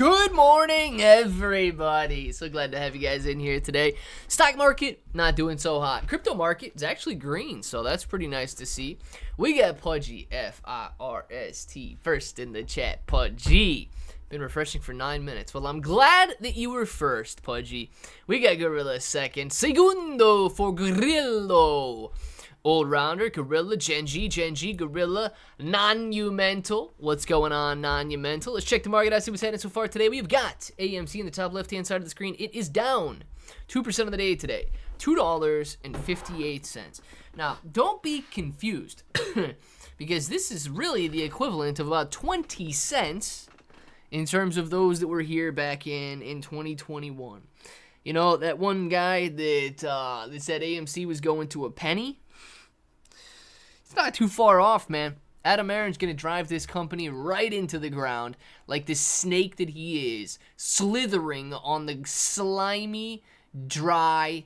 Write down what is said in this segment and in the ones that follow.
Good morning, everybody. So glad to have you guys in here today. Stock market, not doing so hot. Crypto market is actually green, so that's pretty nice to see. We got Pudgy, F-I-R-S-T, first in the chat, Pudgy. Been refreshing for 9 minutes. Well, I'm glad that you were first, Pudgy. We got Gorilla second. Segundo for Grillo. Old Rounder, Gorilla, Genji, Gorilla, Monumental. What's going on, Monumental? Let's check the market. I see what's happening so far today. We've got AMC in the top left-hand side of the screen. It is down 2% of the day today, $2.58. Now, don't be confused, because this is really the equivalent of about 20 cents in terms of those that were here back in 2021. You know, that one guy that said AMC was going to a penny? It's not too far off, man. Adam Aron's going to drive this company right into the ground like the snake that he is, slithering on the slimy, dry,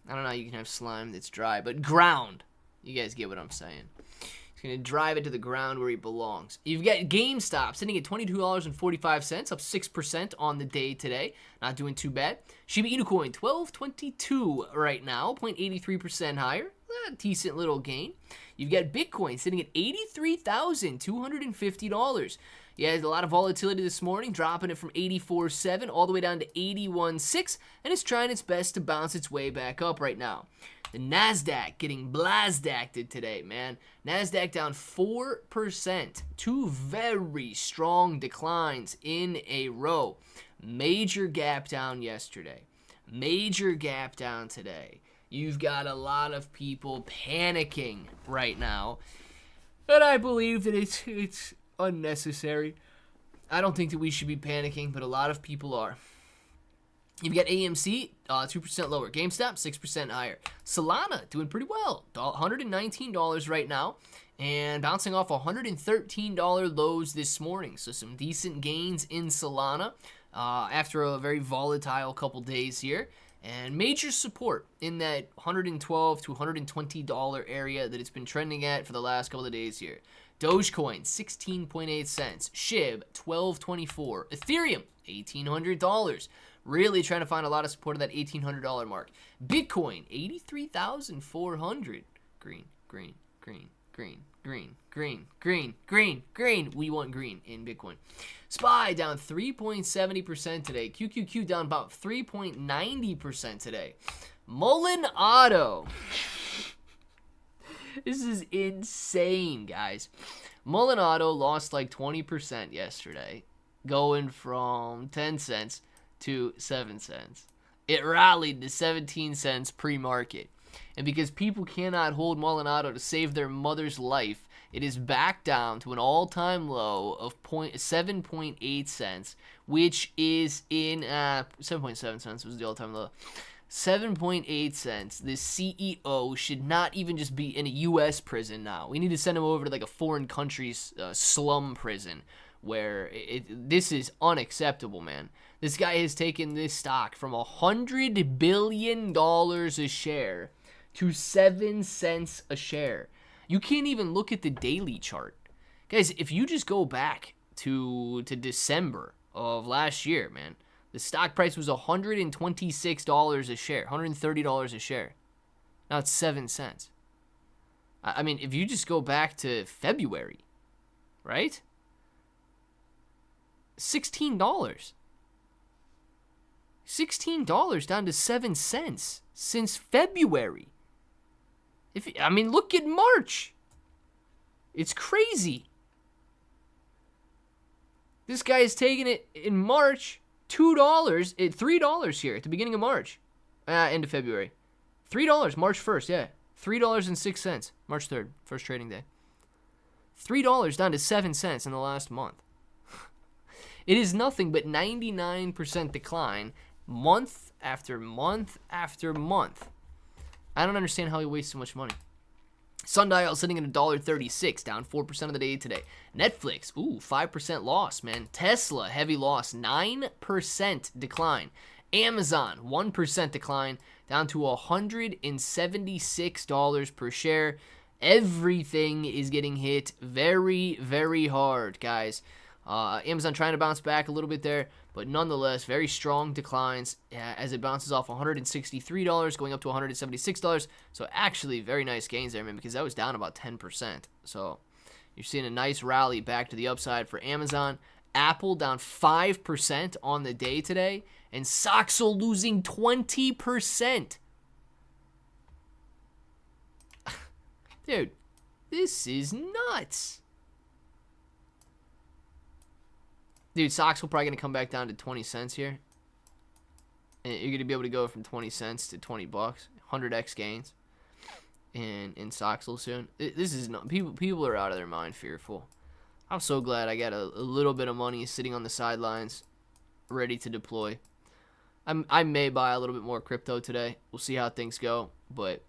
I don't know how you can have slime that's dry, but ground. You guys get what I'm saying. He's going to drive it to the ground where he belongs. You've got GameStop sitting at $22.45, up 6% on the day today. Not doing too bad. Shiba Inu Coin, $12.22 right now, 0.83% higher. A decent little gain. You've got Bitcoin sitting at $83,250. Yeah, a lot of volatility this morning, dropping it from 84.7 all the way down to 81.6, and it's trying its best to bounce its way back up right now. The NASDAQ getting blasdacted today, man. NASDAQ down 4%. Two very strong declines in a row. Major gap down yesterday. Major gap down today. You've got a lot of people panicking right now, and I believe that it's unnecessary. I don't think that we should be panicking, but a lot of people are. You've got AMC, 2% lower. GameStop, 6% higher. Solana, doing pretty well. $119 right now, and bouncing off $113 lows this morning. So some decent gains in Solana after a very volatile couple days here. And major support in that $112 to $120 area that it's been trending at for the last couple of days here. Dogecoin, 16.8 cents. SHIB, $12.24. Ethereum, $1,800. Really trying to find a lot of support at that $1,800 mark. Bitcoin, 83,400. Green. We want green in Bitcoin. SPY down 3.70% today. QQQ down about 3.90% today. Mullen Auto. This is insane, guys. Mullen Auto lost like 20% yesterday, going from 10 cents to 7 cents. It rallied to 17 cents pre-market. And because people cannot hold Mullen Auto to save their mother's life, it is back down to an all-time low of 7.8 cents, which is in 7.7 cents was the all-time low. 7.8 cents. The CEO should not even just be in a U.S. prison now. We need to send him over to like a foreign country's slum prison, where this is unacceptable, man. This guy has taken this stock from $100 billion a share to 7 cents a share. You can't even look at the daily chart. Guys, if you just go back to December of last year, man, the stock price was $126 a share, $130 a share. Now it's 7 cents. I mean, if you just go back to February, right? $16. $16 down to 7 cents since February. Look at March. It's crazy. This guy is taking it in March, $3 here at the beginning of March, end of February. $3, March 1st, yeah. $3.06, March 3rd, first trading day. $3 down to 7 cents in the last month. It is nothing but 99% decline month after month after month. I don't understand how he wastes so much money. Sundial sitting at $1.36, down 4% of the day today. Netflix, 5% loss, man. Tesla, heavy loss, 9% decline. Amazon, 1% decline, down to $176 per share. Everything is getting hit very, very hard, guys. Amazon trying to bounce back a little bit there, but nonetheless, very strong declines as it bounces off $163 going up to $176. So actually, very nice gains there, man, because that was down about 10%. So you're seeing a nice rally back to the upside for Amazon. Apple down 5% on the day today, and Soxal losing 20%. Dude, this is nuts. Dude, Soxal probably going to come back down to 20 cents here. And you're going to be able to go from 20 cents to 20 bucks. 100x gains in Soxal soon. This is not, people are out of their mind fearful. I'm so glad I got a little bit of money sitting on the sidelines ready to deploy. I may buy a little bit more crypto today. We'll see how things go. But,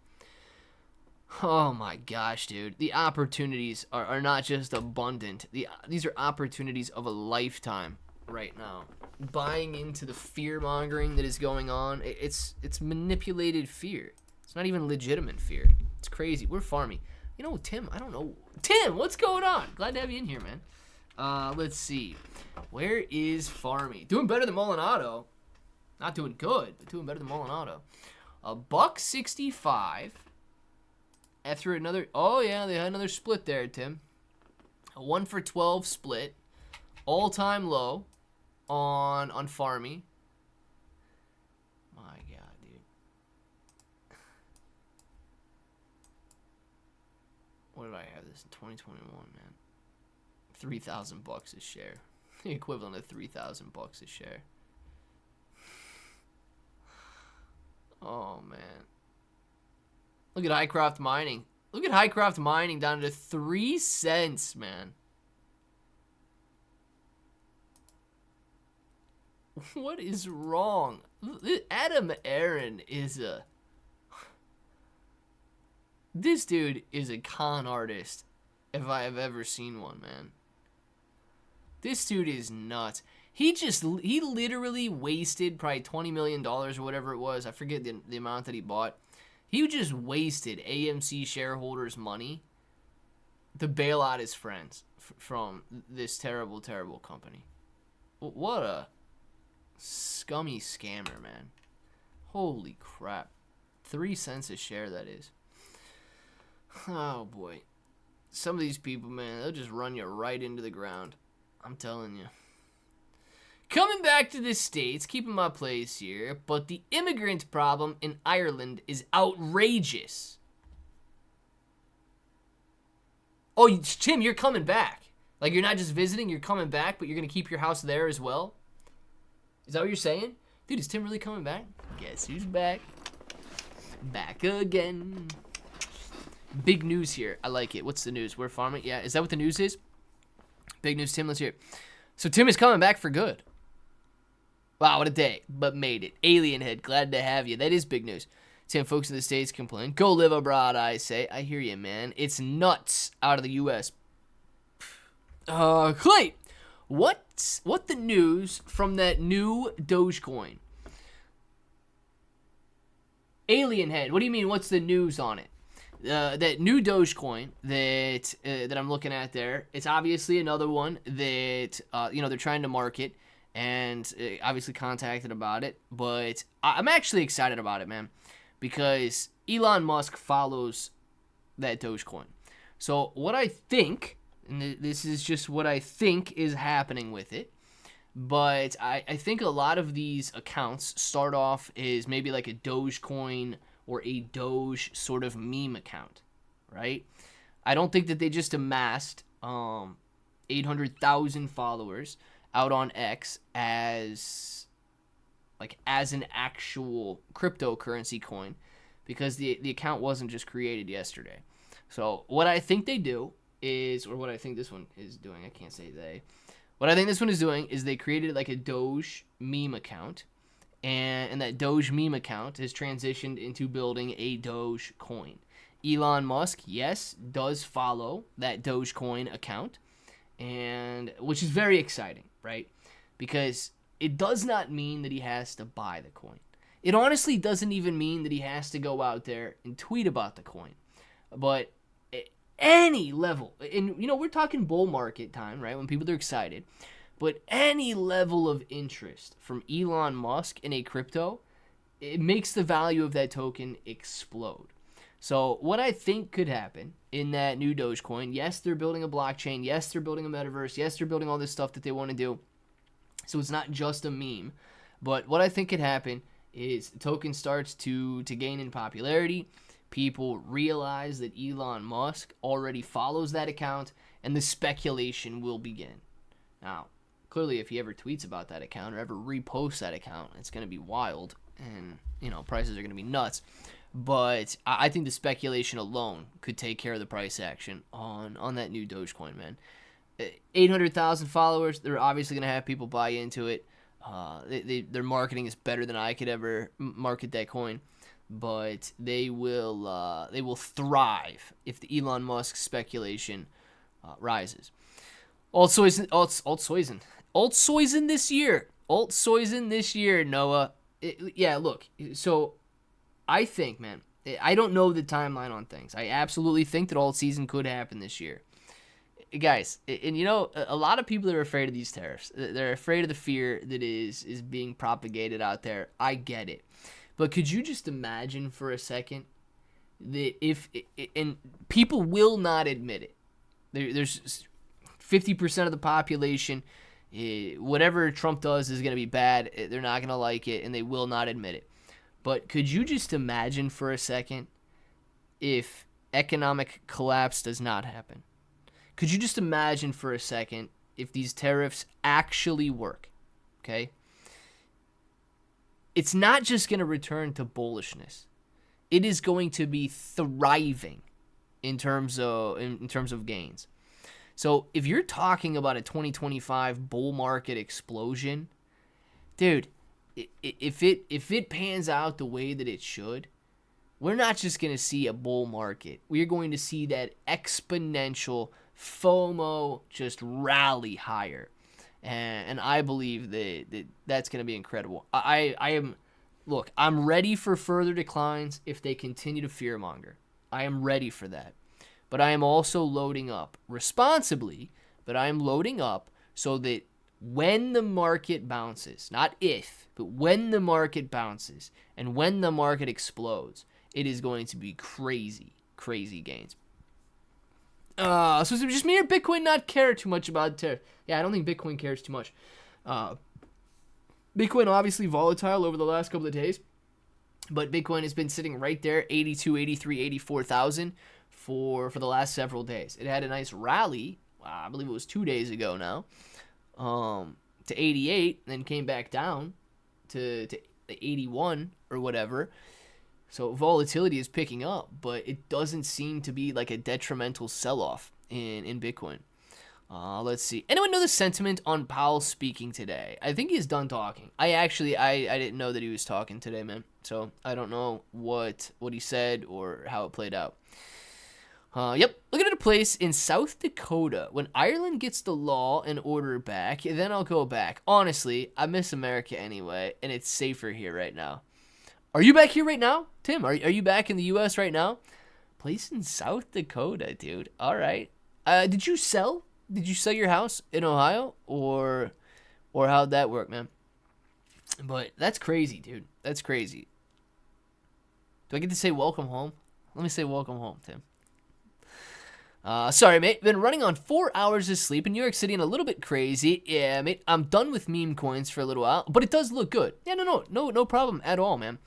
oh my gosh, dude. The opportunities are not just abundant. These are opportunities of a lifetime right now. Buying into the fear-mongering that is going on. It's manipulated fear. It's not even legitimate fear. It's crazy. We're farming. You know, Tim, I don't know. Tim, what's going on? Glad to have you in here, man. Let's see. Where is Farmy? Doing better than Molinado. Not doing good, but doing better than Molinado. $1.65. After another... Oh, yeah, they had another split there, Tim. A 1 for 12 split. All-time low on Farmy. My God, dude. What did I have this in 2021, man? 3,000 bucks a share. The equivalent of 3,000 bucks a share. Oh, man. Look at Highcroft Mining. Look at Highcroft Mining down to 3 cents, man. What is wrong? Adam Aaron is a... This dude is a con artist, if I have ever seen one, man. This dude is nuts. He literally wasted probably $20 million or whatever it was. I forget the amount that he bought. He just wasted AMC shareholders' money to bail out his friends from this terrible, terrible company. What a scummy scammer, man. Holy crap. 3 cents a share, that is. Oh, boy. Some of these people, man, they'll just run you right into the ground. I'm telling you. Coming back to the States, keeping my place here, but the immigrant problem in Ireland is outrageous. Oh, Tim, you're coming back. Like, you're not just visiting, you're coming back, but you're going to keep your house there as well? Is that what you're saying? Dude, is Tim really coming back? Guess who's back? Back again. Big news here. I like it. What's the news? We're farming? Yeah, is that what the news is? Big news, Tim. Let's hear it. So Tim is coming back for good. Wow, what a day. But made it. Alien Head, glad to have you. That is big news. Tim, folks in the States complain. Go live abroad, I say. I hear you, man. It's nuts out of the U.S. Clay, what the news from that new Dogecoin? Alien Head, what do you mean, what's the news on it? That new Dogecoin that I'm looking at there, it's obviously another one that they're trying to market, and obviously contacted about it. But I'm actually excited about it, man, because Elon Musk follows that Dogecoin. So what I think, and this is just what I think is happening with it, but I think a lot of these accounts start off as maybe like a Dogecoin or a Doge sort of meme account, right? I don't think that they just amassed 800,000 followers out on X as an actual cryptocurrency coin, because the account wasn't just created yesterday. So what I think they do is, or what I think this one is doing, I can't say they. What I think this one is doing is they created like a Doge meme account, and that Doge meme account has transitioned into building a Doge coin. Elon Musk, yes, does follow that Dogecoin account, and which is very exciting, right? Because it does not mean that he has to buy the coin. It honestly doesn't even mean that he has to go out there and tweet about the coin. But any level, and we're talking bull market time, right? When people are excited, but any level of interest from Elon Musk in a crypto, it makes the value of that token explode. So what I think could happen in that new Dogecoin, yes, they're building a blockchain. Yes, they're building a metaverse. Yes, they're building all this stuff that they want to do. So it's not just a meme. But what I think could happen is the token starts to gain in popularity. People realize that Elon Musk already follows that account, and the speculation will begin. Now, clearly, if he ever tweets about that account or ever reposts that account, it's going to be wild, and prices are going to be nuts. But I think the speculation alone could take care of the price action on that new Dogecoin, man. 800,000 followers. They're obviously going to have people buy into it. Their marketing is better than I could ever market that coin. But they will thrive if the Elon Musk speculation rises. Altsoizen this year, Noah. Look, so I think, man, I don't know the timeline on things. I absolutely think that alt season could happen this year. Guys, and a lot of people are afraid of these tariffs. They're afraid of the fear that is being propagated out there. I get it. But could you just imagine for a second that and people will not admit it. There's 50% of the population, whatever Trump does is going to be bad. They're not going to like it, and they will not admit it. But could you just imagine for a second if economic collapse does not happen? Could you just imagine for a second if these tariffs actually work? Okay? It's not just going to return to bullishness. It is going to be thriving in terms of gains. So if you're talking about a 2025 bull market explosion, dude, if it pans out the way that it should, we're not just going to see a bull market. We're going to see that exponential FOMO just rally higher. And I believe that's going to be incredible. I'm ready for further declines if they continue to fearmonger. I am ready for that. But I am also loading up responsibly, but I am loading up so that when the market bounces, not if, but when the market bounces and when the market explodes, it is going to be crazy, crazy gains. So is it just me or Bitcoin not care too much about tariff? Yeah, I don't think Bitcoin cares too much. Bitcoin obviously volatile over the last couple of days, but Bitcoin has been sitting right there, 82, 83, 84,000 for the last several days. It had a nice rally, I believe it was 2 days ago now, to 88, then came back down to 81 or whatever. So volatility is picking up, but it doesn't seem to be like a detrimental sell-off in Bitcoin. Let's see. Anyone know the sentiment on Powell speaking today? I think he's done talking. I didn't know that he was talking today, man. So I don't know what he said or how it played out. Looking at a place in South Dakota. When Ireland gets the law and order back, then I'll go back. Honestly, I miss America anyway, and it's safer here right now. Are you back here right now, Tim? Are you back in the U.S. right now? Place in South Dakota, dude. All right. Did you sell? Did you sell your house in Ohio, or how'd that work, man? But that's crazy, dude. That's crazy. Do I get to say welcome home? Let me say welcome home, Tim. Sorry, mate. Been running on 4 hours of sleep in New York City and a little bit crazy. Yeah, mate. I'm done with meme coins for a little while, but it does look good. Yeah, no problem at all, man.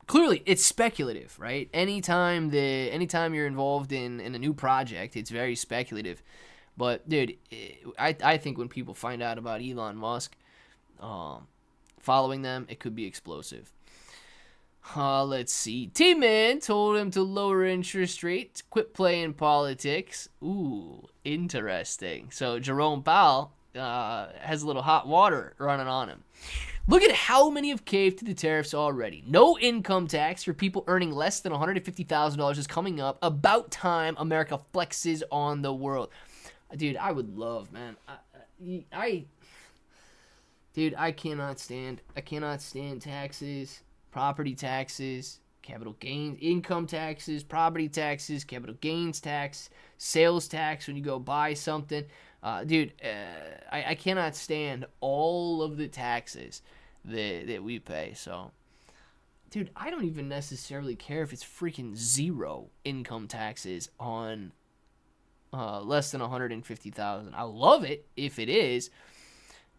Clearly, it's speculative, right? Anytime you're involved in a new project, it's very speculative. But dude, I think when people find out about Elon Musk, following them, it could be explosive. Let's see. T-Man told him to lower interest rates, quit playing politics. Ooh, interesting. So Jerome Powell has a little hot water running on him. Look at how many have caved to the tariffs already. No income tax for people earning less than $150,000 is coming up. About time America flexes on the world. Dude, I would love, man. I cannot stand taxes. Property taxes, capital gains, income taxes, property taxes, capital gains tax, sales tax when you go buy something. Dude, I cannot stand all of the taxes that we pay. So, dude, I don't even necessarily care if it's freaking zero income taxes on less than 150,000. I love it if it is,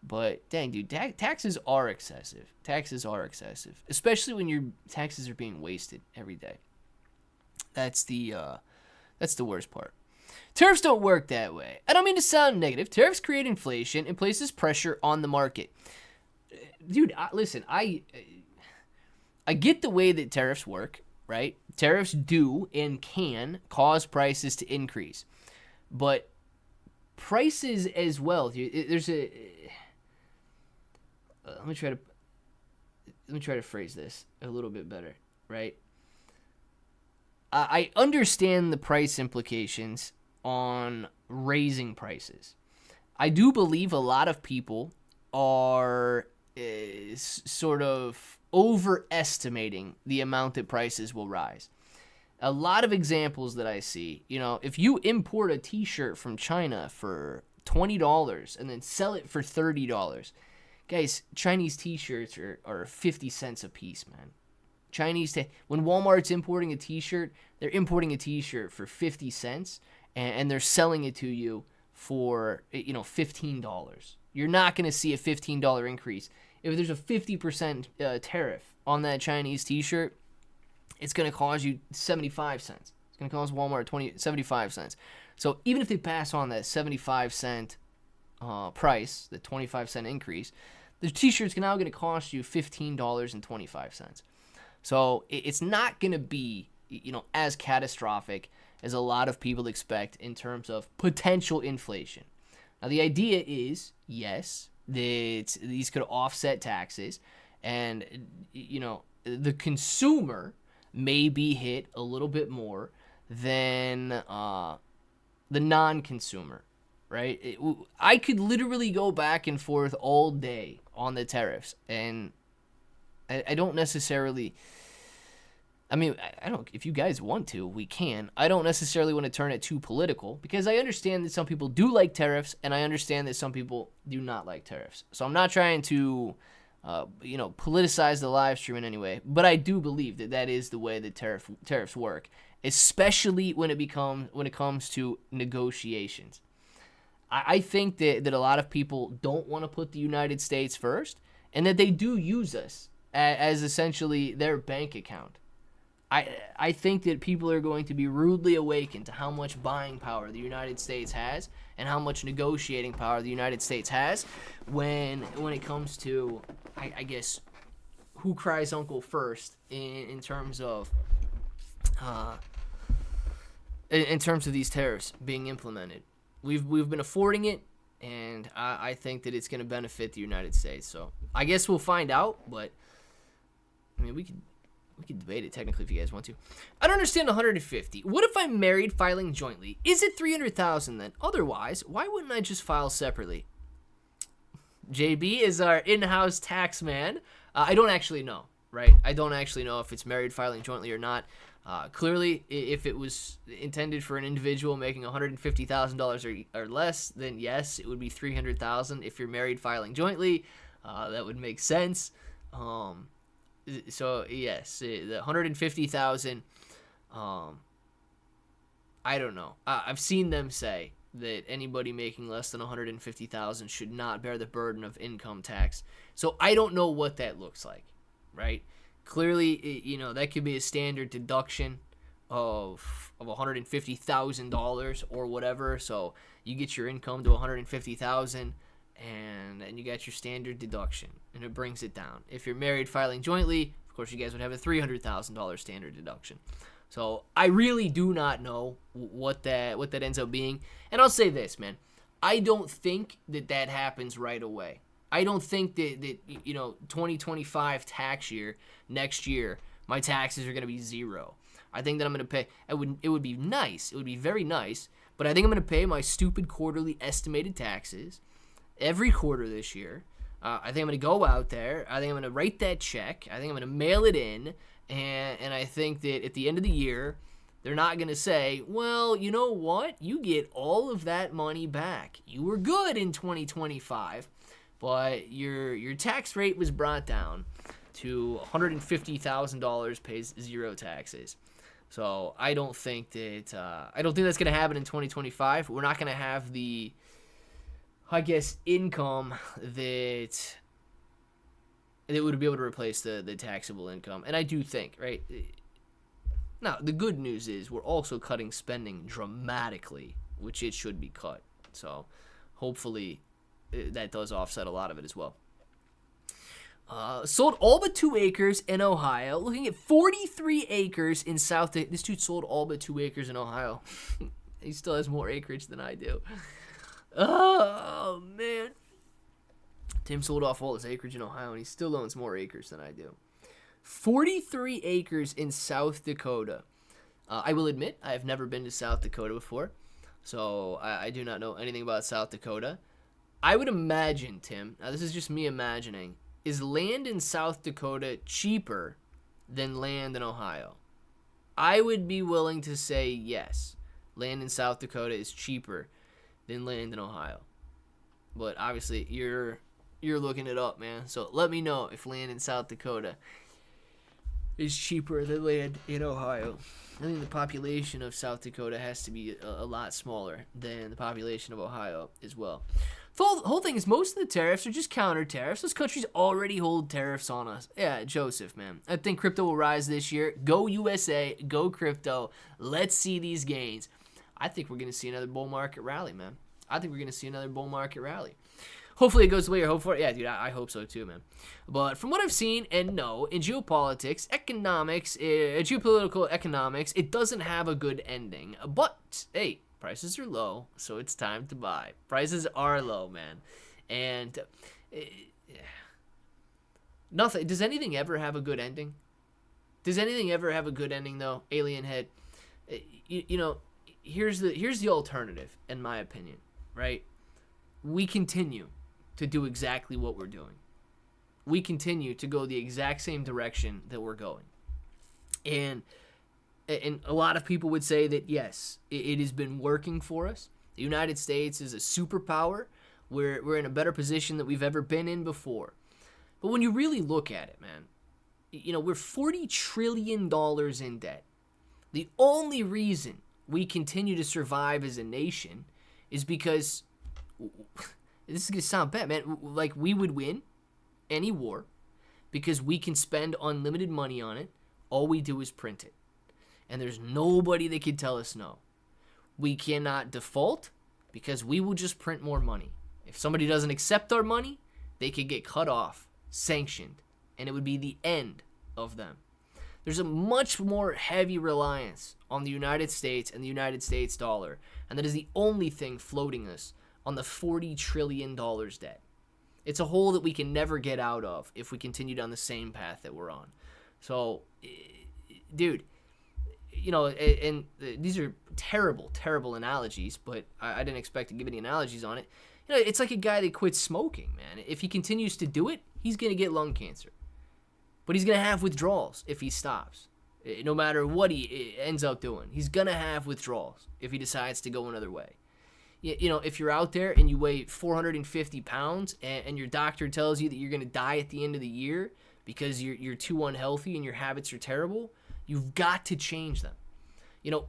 but dang, dude, taxes are excessive. Taxes are excessive, especially when your taxes are being wasted every day. That's the worst part. Tariffs don't work that way. I don't mean to sound negative. Tariffs create inflation and places pressure on the market. Dude, listen, I get the way that tariffs work, right? Tariffs do and can cause prices to increase. But prices as well, dude, there's a let me try to phrase this a little bit better, right? I understand the price implications on raising prices. I do believe a lot of people are sort of overestimating the amount that prices will rise. A lot of examples that I see, if you import a t-shirt from China for $20 and then sell it for $30, guys, Chinese t-shirts are 50 cents a piece, man. When Walmart's importing a t-shirt, they're importing a t-shirt for 50 cents and they're selling it to you for, $15. You're not going to see a $15 increase. If there's a 50% tariff on that Chinese t-shirt, it's going to cost you 75 cents. It's going to cost Walmart 75 cents. So even if they pass on that 75 cent price, the 25-cent increase, the t-shirt's now going to cost you $15.25. So it's not going to be, as catastrophic as a lot of people expect in terms of potential inflation. Now, the idea is, yes, that these could offset taxes, and, the consumer may be hit a little bit more than the non-consumer, right? I could literally go back and forth all day on the tariffs, and I don't necessarily... I mean, I don't. If you guys want to, we can. I don't necessarily want to turn it too political because I understand that some people do like tariffs, and I understand that some people do not like tariffs. So I'm not trying to, politicize the live stream in any way. But I do believe that is the way that tariffs work, especially when it comes to negotiations. I think that a lot of people don't want to put the United States first, and that they do use us as essentially their bank account. I think that people are going to be rudely awakened to how much buying power the United States has and how much negotiating power the United States has when it comes to, I guess, who cries uncle first in terms of these tariffs being implemented. We've been affording it, and I think that it's going to benefit the United States. So I guess we'll find out, but I mean, we can debate it technically if you guys want to. I don't understand 150. What if I'm married filing jointly? Is it 300,000 then? Otherwise, why wouldn't I just file separately? JB is our in-house tax man. I don't actually know, right? I don't actually know if it's married filing jointly or not. Clearly, if it was intended for an individual making $150,000 or less, then yes, it would be 300,000. If you're married filing jointly, that would make sense. So yes, the 150,000. I don't know. I've seen them say that anybody making less than 150,000 should not bear the burden of income tax. So I don't know what that looks like, right? Clearly, that could be a standard deduction of $150,000 or whatever. So you get your income to 150,000. And you got your standard deduction, and it brings it down. If you're married filing jointly, of course, you guys would have a $300,000 standard deduction. So I really do not know what that ends up being. And I'll say this, man. I don't think that happens right away. I don't think that 2025 tax year, next year, my taxes are going to be zero. I think that I'm going to pay. It would be nice. It would be very nice. But I think I'm going to pay my stupid quarterly estimated taxes every quarter this year. I think I'm going to go out there. I think I'm going to write that check. I think I'm going to mail it in. And I think that at the end of the year, they're not going to say, well, you know what? You get all of that money back. You were good in 2025, but your tax rate was brought down to $150,000, pays 0 taxes. So I don't think that's going to happen in 2025. We're not going to have the, I guess, income that would be able to replace the taxable income. And I do think, right? Now, the good news is we're also cutting spending dramatically, which it should be cut. So hopefully that does offset a lot of it as well. Sold all but 2 acres in Ohio. Looking at 43 acres in South. This dude sold all but 2 acres in Ohio. He still has more acreage than I do. Oh, man. Tim sold off all his acreage in Ohio, and he still owns more acres than I do. 43 acres in South Dakota. I will admit, I have never been to South Dakota before, so I do not know anything about South Dakota. I would imagine, Tim, now this is just me imagining, is land in South Dakota cheaper than land in Ohio? I would be willing to say yes. Land in South Dakota is cheaper than land in Ohio. But obviously, you're looking it up, man. So let me know if land in South Dakota is cheaper than land in Ohio. I think the population of South Dakota has to be a lot smaller than the population of Ohio as well. The whole thing is most of the tariffs are just counter tariffs. Those countries already hold tariffs on us. Yeah, Joseph, man. I think crypto will rise this year. Go USA, go crypto. Let's see these gains. I think we're going to see another bull market rally, man. Hopefully it goes the way you hope for. Yeah, dude, I hope so too, man. But from what I've seen and know, in geopolitics, economics, geopolitical economics, it doesn't have a good ending. But, hey, prices are low, so it's time to buy. Prices are low, man. And nothing. Does anything ever have a good ending? Does anything ever have a good ending, though? Alien head. You know, here's the alternative, in my opinion, right? We continue to do exactly what we're doing. We continue to go the exact same direction that we're going. And a lot of people would say that, yes, it has been working for us. The United States is a superpower. We're in a better position than we've ever been in before. But when you really look at it, man, you know, we're $40 trillion in debt. The only reason we continue to survive as a nation is because, this is going to sound bad, man, like we would win any war because we can spend unlimited money on it. All we do is print it. And there's nobody that can tell us no. We cannot default because we will just print more money. If somebody doesn't accept our money, they could get cut off, sanctioned, and it would be the end of them. There's a much more heavy reliance on the United States and the United States dollar, and that is the only thing floating us on the $40 trillion debt. It's a hole that we can never get out of if we continue down the same path that we're on. So, dude, you know, and these are terrible, terrible analogies, but I didn't expect to give any analogies on it. You know, it's like a guy that quits smoking, man. If he continues to do it, he's going to get lung cancer. But he's going to have withdrawals if he stops. No matter what he ends up doing, he's going to have withdrawals if he decides to go another way. You know, if you're out there and you weigh 450 pounds and your doctor tells you that you're going to die at the end of the year because you're too unhealthy and your habits are terrible, you've got to change them. You know,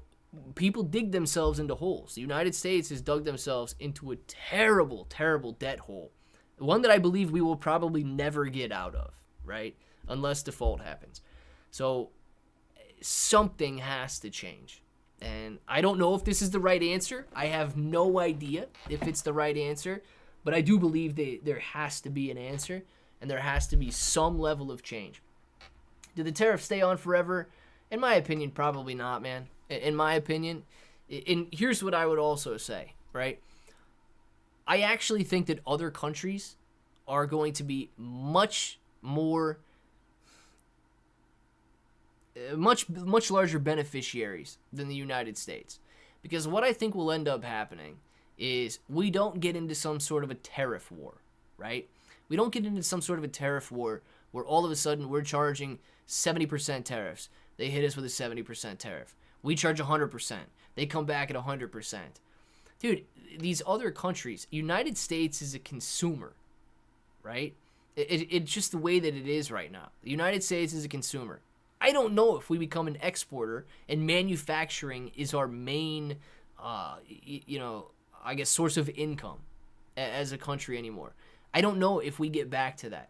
people dig themselves into holes. The United States has dug themselves into a terrible, terrible debt hole. One that I believe we will probably never get out of, right? Unless default happens. So something has to change. And I don't know if this is the right answer. I have no idea if it's the right answer. But I do believe that there has to be an answer. And there has to be some level of change. Do the tariffs stay on forever? In my opinion, probably not, man. In my opinion. And here's what I would also say, right? I actually think that other countries are going to be much larger beneficiaries than the United States. Because what I think will end up happening is we don't get into some sort of a tariff war, right? We don't get into some sort of a tariff war where all of a sudden we're charging 70% tariffs. They hit us with a 70% tariff. We charge 100%. They come back at 100%. Dude, these other countries, United States is a consumer, right? It's just the way that it is right now. The United States is a consumer. I don't know if we become an exporter and manufacturing is our main, I guess, source of income as a country anymore. I don't know if we get back to that.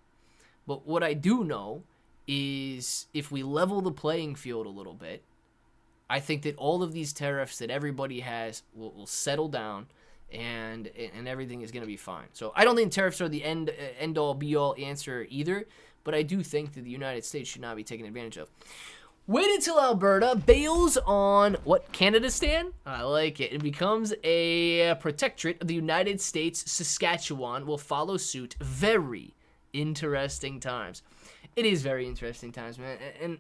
But what I do know is if we level the playing field a little bit, I think that all of these tariffs that everybody has will settle down and everything is going to be fine. So I don't think tariffs are the end all be all answer either, but I do think that the United States should not be taken advantage of. Wait until Alberta bails on what, Canada-stan? I like it. It becomes a protectorate of the United States. Saskatchewan will follow suit. Very interesting times. It is very interesting times, man. And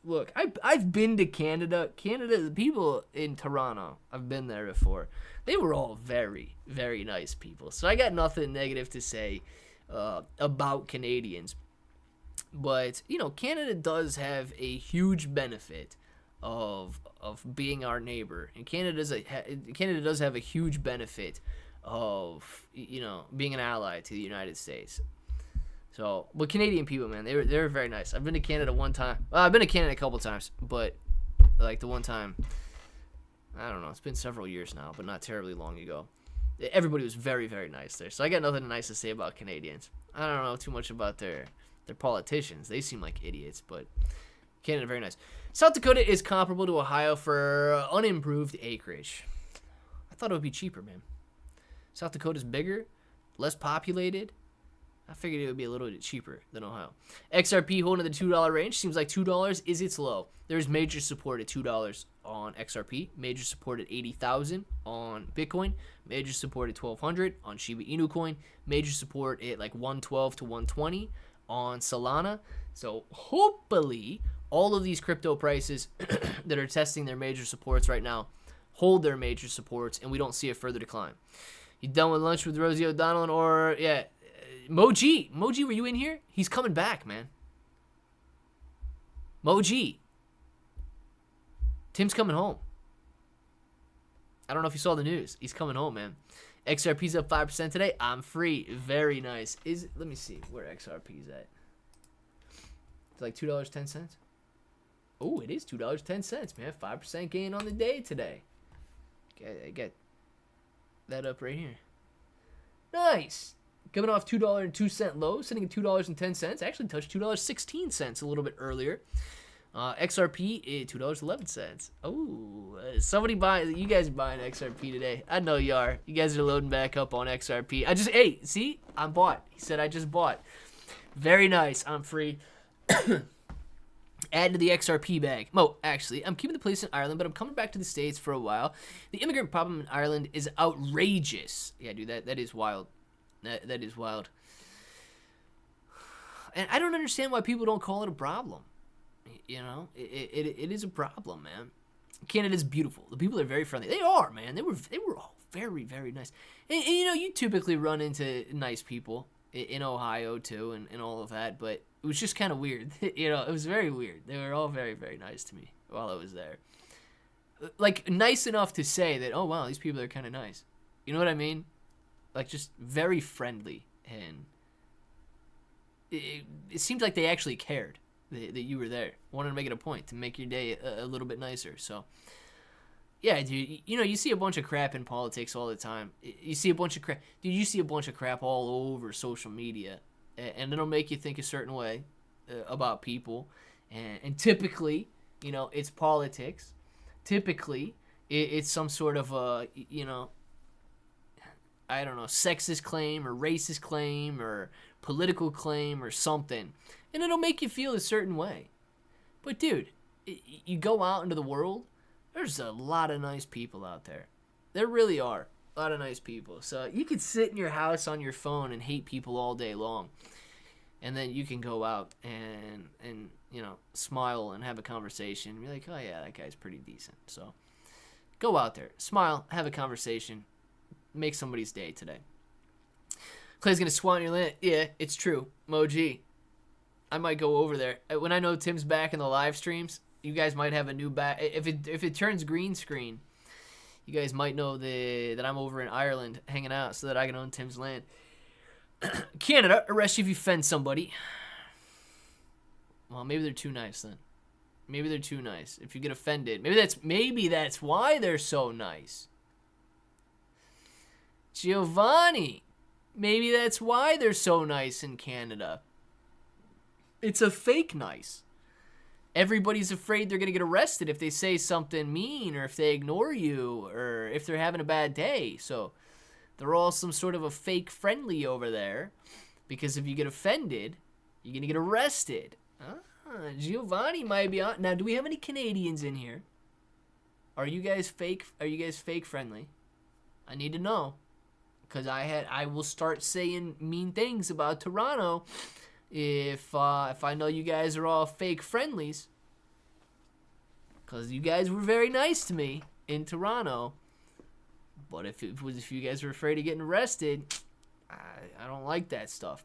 look, I've been to Canada. Canada, the people in Toronto, I've been there before. They were all very, very nice people. So I got nothing negative to say about Canadians. But, Canada does have a huge benefit of being our neighbor. And Canada does have a huge benefit of, being an ally to the United States. So, but Canadian people, man, they're very nice. I've been to Canada one time. Well, I've been to Canada a couple times, but like the one time, I don't know, it's been several years now, but not terribly long ago. Everybody was very, very nice there. So I got nothing nice to say about Canadians. I don't know too much about their politicians. They seem like idiots, but Canada, very nice. South Dakota is comparable to Ohio for unimproved acreage. I thought it would be cheaper, man. South Dakota's bigger, less populated. I figured it would be a little bit cheaper than Ohio. XRP holding the $2 range. Seems like $2 is its low. There's major support at $2 on XRP. Major support at 80,000 on Bitcoin. Major support at 1,200 on Shiba Inu Coin. Major support at like 112 to 120 on Solana. So hopefully all of these crypto prices that are testing their major supports right now hold their major supports and we don't see a further decline. You done with lunch with Rosie O'Donnell or yeah, Moji, were you in here? He's coming back, man. Moji. Tim's coming home. I don't know if you saw the news. He's coming home, man. XRP's up 5% today. I'm free. Very nice. Let me see where XRP's at. It's like $2.10. Oh, it is $2.10, man. 5% gain on the day today. Okay, I get that up right here. Nice. Coming off $2.02 low, sitting at $2.10. Actually touched $2.16 a little bit earlier. XRP $2.11. Oh, somebody buying. You guys are buying XRP today? I know you are. You guys are loading back up on XRP. See, I'm bought. He said I just bought. Very nice. I'm free. Add to the XRP bag. Actually, I'm keeping the place in Ireland, but I'm coming back to the States for a while. The immigrant problem in Ireland is outrageous. Yeah, dude, that is wild. That is wild. And I don't understand why people don't call it a problem. It is a problem, man. Canada's beautiful. The people are very friendly. They are, man. They were all very, very nice. And you typically run into nice people in Ohio too, and all of that. But it was just kind of weird. It was very weird. They were all very, very nice to me while I was there. Like nice enough to say that, oh wow, these people are kind of nice. You know what I mean? Like just very friendly, and it seemed like they actually cared that you were there. Wanted to make it a point to make your day a little bit nicer. So, yeah, dude, you see a bunch of crap in politics all the time. You see a bunch of crap. Dude, you see a bunch of crap all over social media, and it'll make you think a certain way about people. And typically, it's politics. Typically, it's some sort of I don't know, sexist claim or racist claim or political claim or something. And it'll make you feel a certain way. But dude, you go out into the world, there's a lot of nice people out there. There really are a lot of nice people. So you could sit in your house on your phone and hate people all day long. And then you can go out and smile and have a conversation and be like, oh yeah, that guy's pretty decent. So go out there, smile, have a conversation. Make somebody's day today. Clay's gonna swan your land. Yeah, it's true. Moji. I might go over there. When I know Tim's back in the live streams, you guys might have a new back. If it turns green screen, you guys might know that I'm over in Ireland hanging out so that I can own Tim's land. Canada, arrest you if you offend somebody. Well, maybe they're too nice then. Maybe they're too nice. If you get offended, maybe that's why they're so nice. Giovanni, maybe that's why they're so nice in Canada. It's a fake nice. Everybody's afraid they're going to get arrested if they say something mean or if they ignore you or if they're having a bad day. So they're all some sort of a fake friendly over there because if you get offended, you're going to get arrested. Giovanni might be on. Now, do we have any Canadians in here? Are you guys fake? Are you guys fake friendly? I need to know. Because I will start saying mean things about Toronto if I know you guys are all fake friendlies. Because you guys were very nice to me in Toronto. But if you guys were afraid of getting arrested, I don't like that stuff.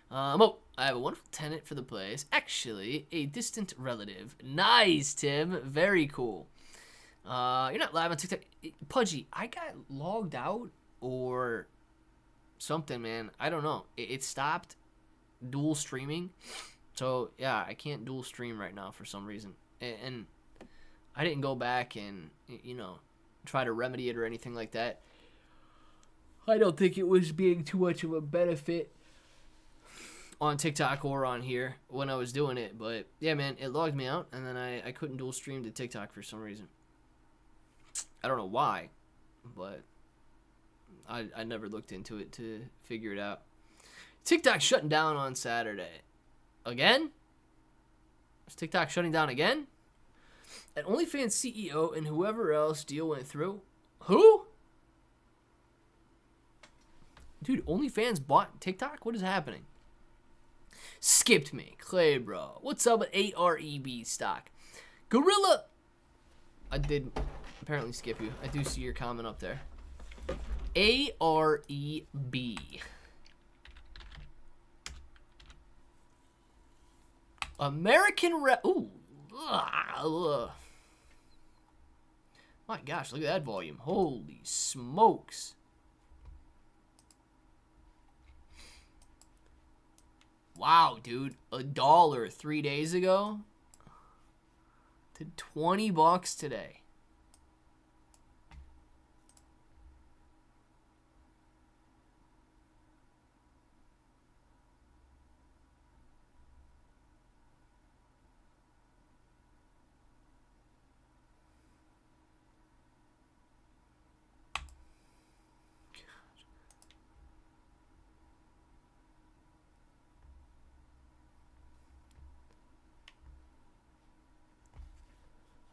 I have a wonderful tenant for the place. Actually, a distant relative. Nice, Tim. Very cool. You're not live on TikTok. Pudgy, I got logged out or something, man. I don't know. It stopped dual streaming. So, yeah, I can't dual stream right now for some reason. And I didn't go back and, try to remedy it or anything like that. I don't think it was being too much of a benefit on TikTok or on here when I was doing it. But, yeah, man, it logged me out, and then I couldn't dual stream to TikTok for some reason. I don't know why, but I never looked into it to figure it out. TikTok shutting down on Saturday. Again? Is TikTok shutting down again? An OnlyFans CEO and whoever else deal went through. Who? Dude, OnlyFans bought TikTok? What is happening? Skipped me. Clay, bro. What's up with AREB stock? Gorilla. I did apparently skip you. I do see your comment up there. AREB. American Ooh. My gosh, look at that volume. Holy smokes. Wow, dude. $1 3 days ago to $20 today.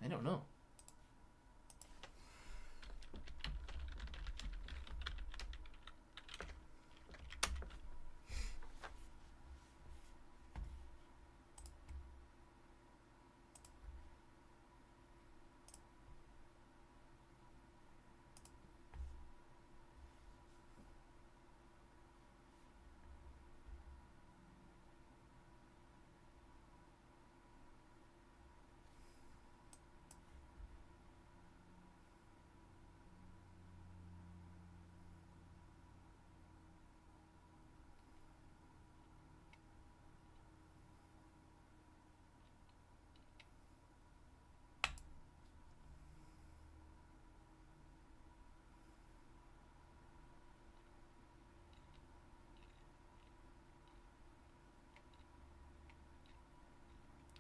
I don't know.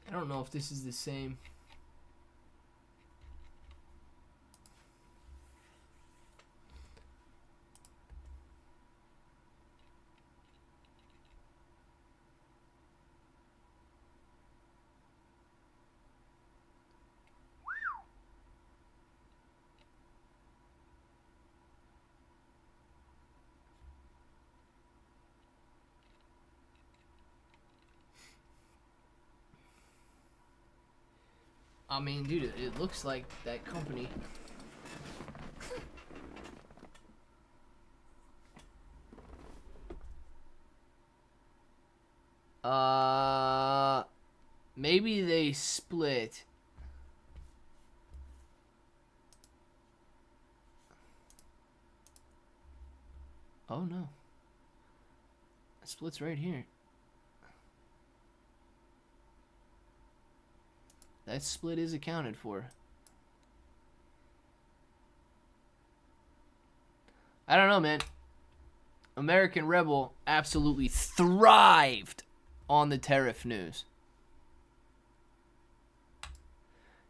I don't know if this is the same. I mean, dude, it looks like that company. Maybe they split. Oh no. It splits right here. That split is accounted for. I don't know, man. American Rebel absolutely thrived on the tariff news.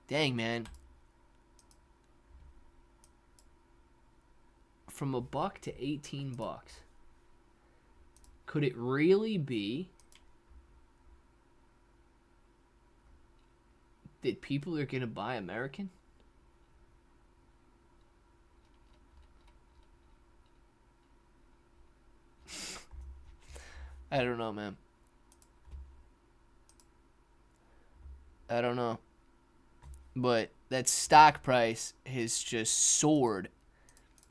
Dang, man. From $1 to $18. Could it really be that people are going to buy American? I don't know, man. I don't know. But that stock price has just soared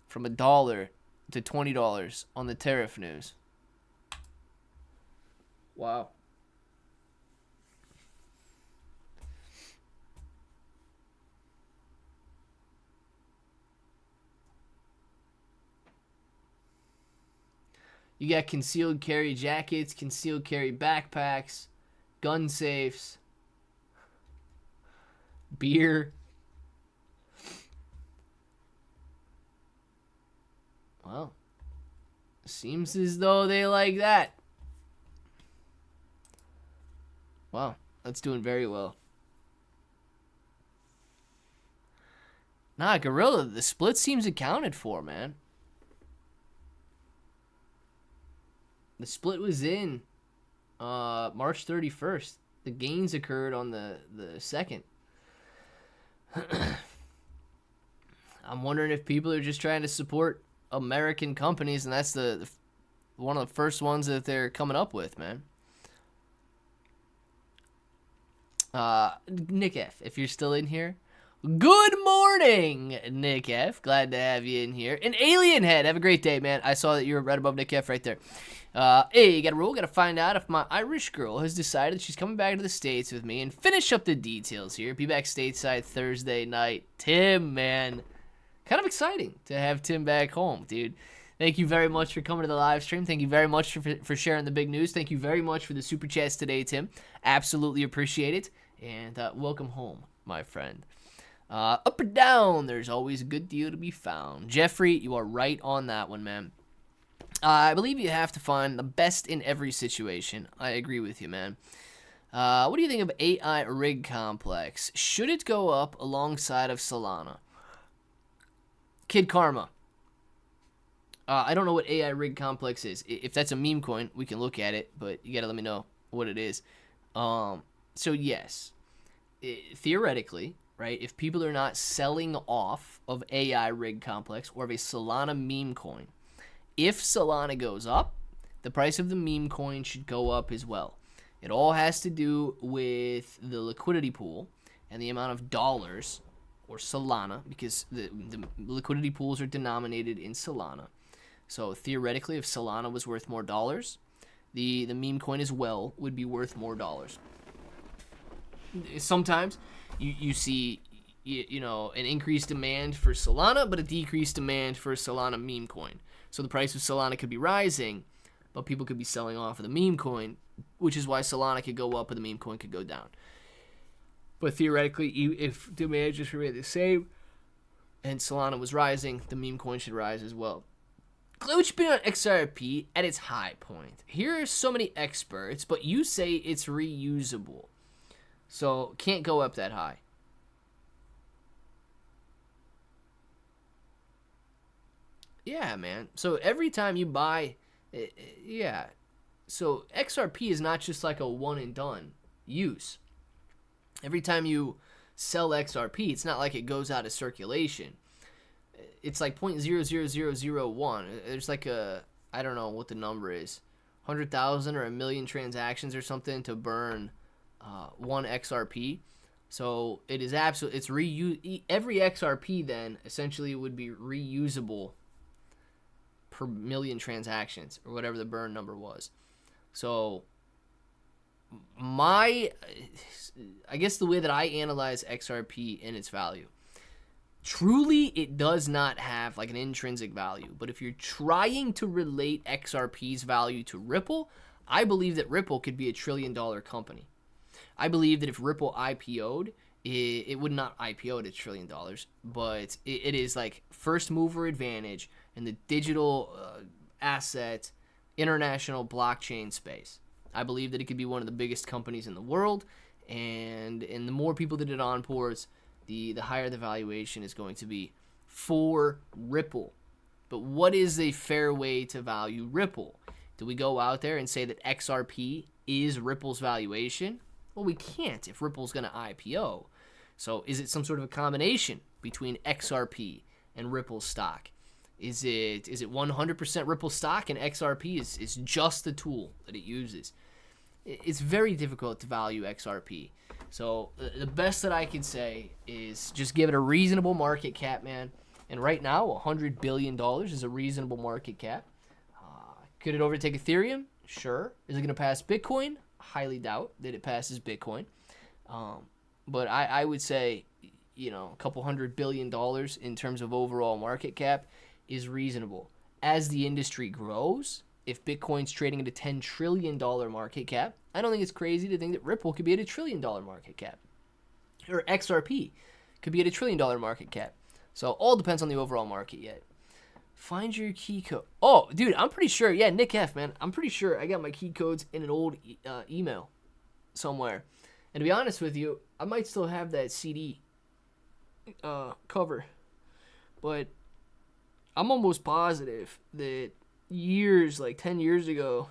from $1 to $20 on the tariff news. Wow. You got concealed carry jackets, concealed carry backpacks, gun safes, beer. Well, seems as though they like that. Wow, that's doing very well. Nah, Gorilla, the split seems accounted for, man. The split was in March 31st. The gains occurred on the 2nd. I'm wondering if people are just trying to support American companies, and that's the one of the first ones that they're coming up with, man. Nick F, if you're still in here, good morning, Nick F. Glad to have you in here. And Alien Head, have a great day, man. I saw that you were right above Nick F right there. Hey, you got a rule. Got to find out if my Irish girl has decided she's coming back to the States with me and finish up the details here. Be back stateside Thursday night. Tim, man. Kind of exciting to have Tim back home, dude. Thank you very much for coming to the live stream. Thank you very much for sharing the big news. Thank you very much for the super chats today, Tim. Absolutely appreciate it. And welcome home, my friend. Up or down, there's always a good deal to be found. Jeffrey, you are right on that one, man. I believe you have to find the best in every situation. I agree with you, man. What do you think of AI rig complex? Should it go up alongside of Solana? Kid Karma. I don't know what AI rig complex is. If that's a meme coin, we can look at it, but you gotta let me know what it is. So yes, theoretically, right, if people are not selling off of AI rig complex or of a Solana meme coin, if Solana goes up, the price of the meme coin should go up as well. It all has to do with the liquidity pool and the amount of dollars or Solana, because the liquidity pools are denominated in Solana. So theoretically, if Solana was worth more dollars, the meme coin as well would be worth more dollars. Sometimes you see you know an increased demand for Solana, but a decreased demand for Solana meme coin. So the price of Solana could be rising, but people could be selling off of the meme coin, which is why Solana could go up and the meme coin could go down. But theoretically, if demand just remained the same and Solana was rising, the meme coin should rise as well. Glitch been on XRP at its high point. Here are so many experts, but you say it's reusable. So can't go up that high. Yeah, man. So every time you buy, yeah. So XRP is not just like a one and done use. Every time you sell XRP, it's not like it goes out of circulation. It's like 0.00001. There's like I don't know what the number is, 100,000 or 1,000,000 transactions or something to burn one XRP. So it is absolutely, it's every XRP then essentially would be reusable per million transactions or whatever the burn number was. So I guess the way that I analyze XRP and its value, truly it does not have like an intrinsic value. But if you're trying to relate XRP's value to Ripple, I believe that Ripple could be $1 trillion company. I believe that if Ripple IPO'd, it would not IPO at $1 trillion, but it is like first mover advantage in the digital asset international blockchain space. I believe that it could be one of the biggest companies in the world, and the more people that it onboards, the higher the valuation is going to be for Ripple. But what is a fair way to value Ripple? Do we go out there and say that XRP is Ripple's valuation? Well, we can't if Ripple's going to IPO. So is it some sort of a combination between XRP and Ripple stock? Is it 100% Ripple stock and XRP is just the tool that it uses? It's very difficult to value XRP. So the best that I can say is just give it a reasonable market cap, man. And right now, $100 billion is a reasonable market cap. Could it overtake Ethereum? Sure. Is it going to pass Bitcoin? Highly doubt that it passes Bitcoin. But I would say, a couple $100 billion in terms of overall market cap is reasonable. As the industry grows, if Bitcoin's trading at a $10 trillion market cap, I don't think it's crazy to think that Ripple could be at a $1 trillion market cap. Or XRP could be at a $1 trillion market cap. So all depends on the overall market yet. Find your key code. Oh, dude, I'm pretty sure. Yeah, Nick F, man. I'm pretty sure I got my key codes in an old email somewhere. And to be honest with you, I might still have that CD cover. But I'm almost positive that years, like 10 years ago,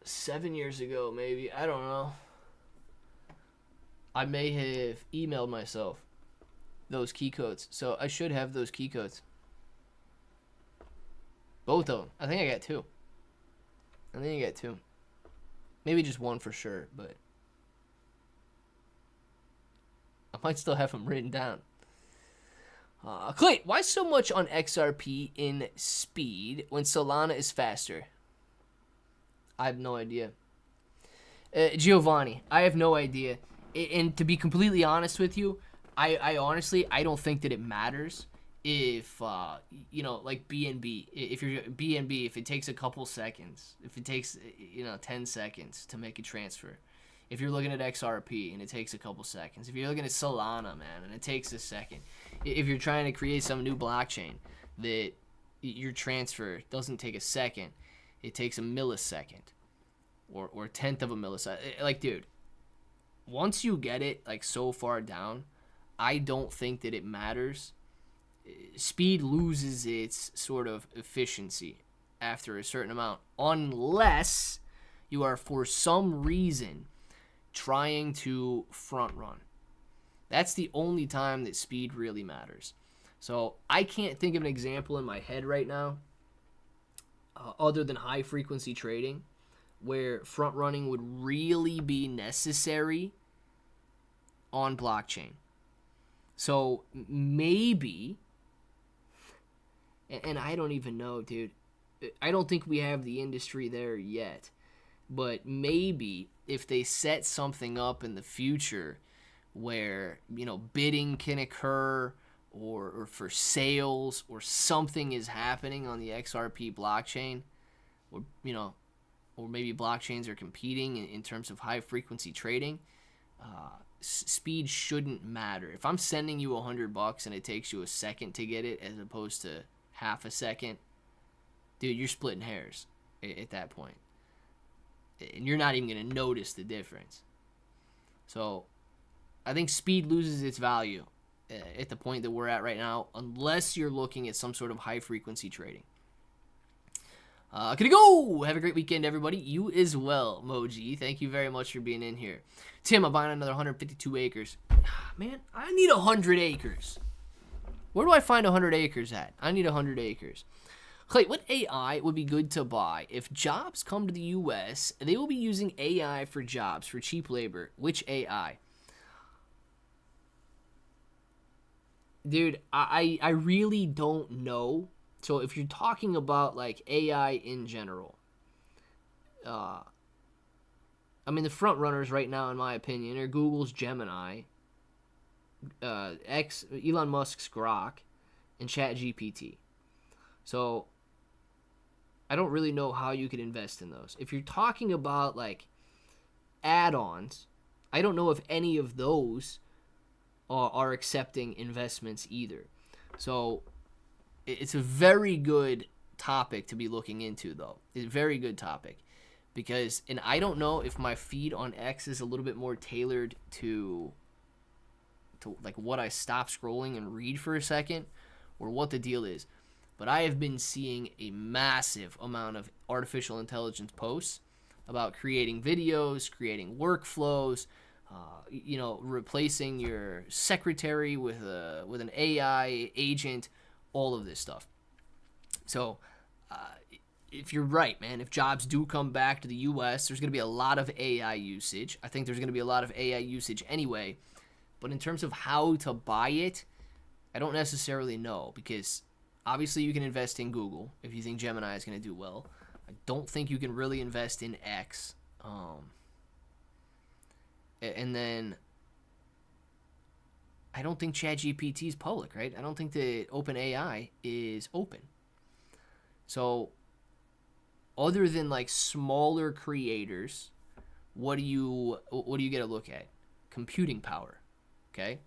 7 years ago maybe, I don't know, I may have emailed myself those key codes. So I should have those key codes. Both of them. I think I got two. Maybe just one for sure, but I might still have them written down. Clay, why so much on XRP in speed when Solana is faster? I have no idea. Giovanni, I have no idea. And to be completely honest with you, I honestly, I don't think that it matters if, like BNB, if you're BNB, if it takes a couple seconds, if it takes, 10 seconds to make a transfer. If you're looking at XRP and it takes a couple seconds. If you're looking at Solana, man, and it takes a second. If you're trying to create some new blockchain that your transfer doesn't take a second, it takes a millisecond or a tenth of a millisecond. Like, dude, once you get it like so far down, I don't think that it matters. Speed loses its sort of efficiency after a certain amount, unless you are for some reason trying to front run. That's the only time that speed really matters. So I can't think of an example in my head right now other than high frequency trading where front running would really be necessary on blockchain. So maybe, and I don't even know, dude. I don't think we have the industry there yet. But maybe if they set something up in the future where, bidding can occur or for sales or something is happening on the XRP blockchain, or, or maybe blockchains are competing in terms of high frequency trading, speed shouldn't matter. If I'm sending you $100 and it takes you a second to get it as opposed to half a second, dude, you're splitting hairs at that point. And you're not even going to notice the difference. So I think speed loses its value at the point that we're at right now, unless you're looking at some sort of high frequency trading. Gonna go. Have a great weekend, everybody. You as well, Moji. Thank you very much for being in here. Tim, I'm buying another 152 acres. Man, I need 100 acres. Where do I find 100 acres at? I need 100 acres. Clay, what AI would be good to buy? If jobs come to the U.S., they will be using AI for jobs, for cheap labor. Which AI? Dude, I really don't know. So if you're talking about like AI in general, I mean, the front runners right now, in my opinion, are Google's Gemini, Elon Musk's Grok, and ChatGPT. So I don't really know how you could invest in those. If you're talking about like add-ons, I don't know if any of those are accepting investments either. So it's a very good topic to be looking into, though. It's a very good topic because, and I don't know if my feed on X is a little bit more tailored to like what I stop scrolling and read for a second, or what the deal is. But I have been seeing a massive amount of artificial intelligence posts about creating videos, creating workflows, replacing your secretary with an AI agent, all of this stuff. So if you're right, man, if jobs do come back to the U.S., there's going to be a lot of AI usage. I think there's going to be a lot of AI usage anyway. But in terms of how to buy it, I don't necessarily know, because obviously you can invest in Google if you think Gemini is going to do well. I don't think you can really invest in X. And then I don't think ChatGPT is public, right? I don't think that OpenAI is open. So other than like smaller creators, what do you get to look at? Computing power, okay?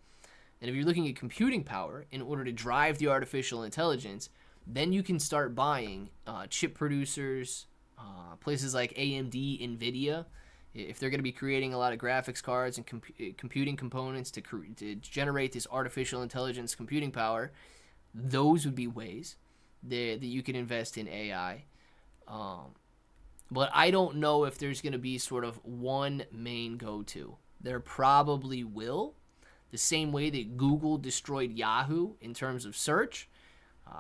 And if you're looking at computing power in order to drive the artificial intelligence, then you can start buying chip producers, places like AMD, NVIDIA. If they're going to be creating a lot of graphics cards and computing components to generate this artificial intelligence computing power, those would be ways that you can invest in AI. But I don't know if there's going to be sort of one main go-to. There probably will. The same way that Google destroyed Yahoo in terms of search.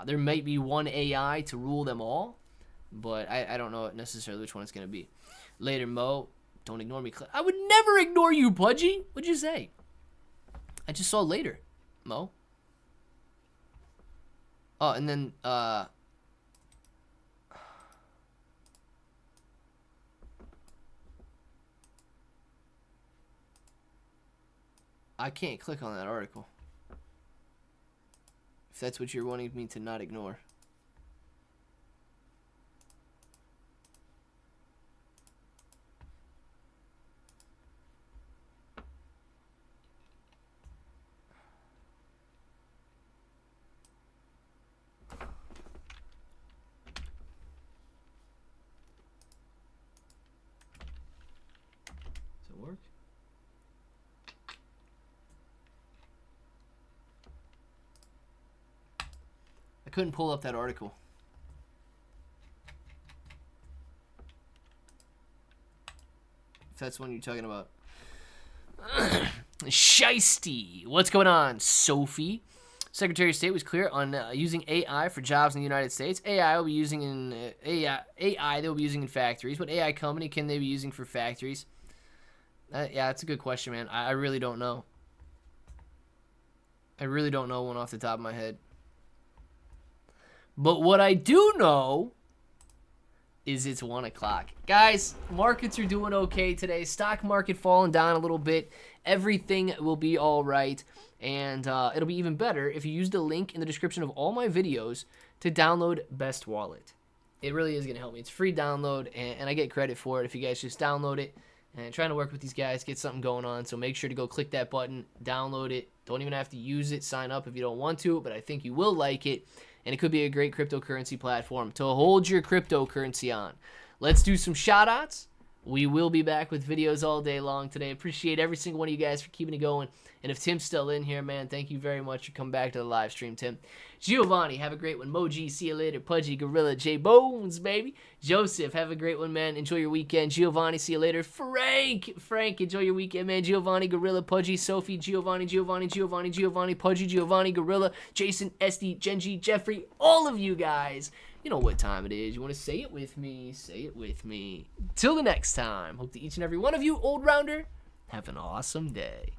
There might be one AI to rule them all, but I don't know necessarily which one it's going to be. Later, Mo. Don't ignore me. I would never ignore you, Pudgy. What'd you say? I just saw later, Mo. Oh, and then, I can't click on that article. If that's what you're wanting me to not ignore. Does it work? I couldn't pull up that article. If that's one you're talking about. Shiesty. What's going on, Sophie? Secretary of State was clear on using AI for jobs in the United States. AI will be using in AI they'll be using in factories. What AI company can they be using for factories? Yeah, that's a good question, man. I really don't know. I really don't know one off the top of my head. But what I do know is it's 1 o'clock. Guys, markets are doing okay today. Stock market falling down a little bit. Everything will be all right. And it'll be even better if you use the link in the description of all my videos to download Best Wallet. It really is going to help me. It's free download, and I get credit for it if you guys just download it. And trying to work with these guys, get something going on. So make sure to go click that button, download it. Don't even have to use it. Sign up if you don't want to, but I think you will like it. And it could be a great cryptocurrency platform to hold your cryptocurrency on. Let's do some shout-outs. We will be back with videos all day long today. Appreciate every single one of you guys for keeping it going. And if Tim's still in here, man, thank you very much for coming back to the live stream, Tim. Giovanni, have a great one. Moji, see you later. Pudgy, Gorilla, J-Bones, baby. Joseph, have a great one, man. Enjoy your weekend. Giovanni, see you later. Frank, enjoy your weekend, man. Giovanni, Gorilla, Pudgy, Sophie, Giovanni, Pudgy, Giovanni, Gorilla, Jason, Esty, Genji, Jeffrey, all of you guys. You know what time it is. You want to say it with me? Say it with me. Till the next time. Hope that each and every one of you, Old Rounder, have an awesome day.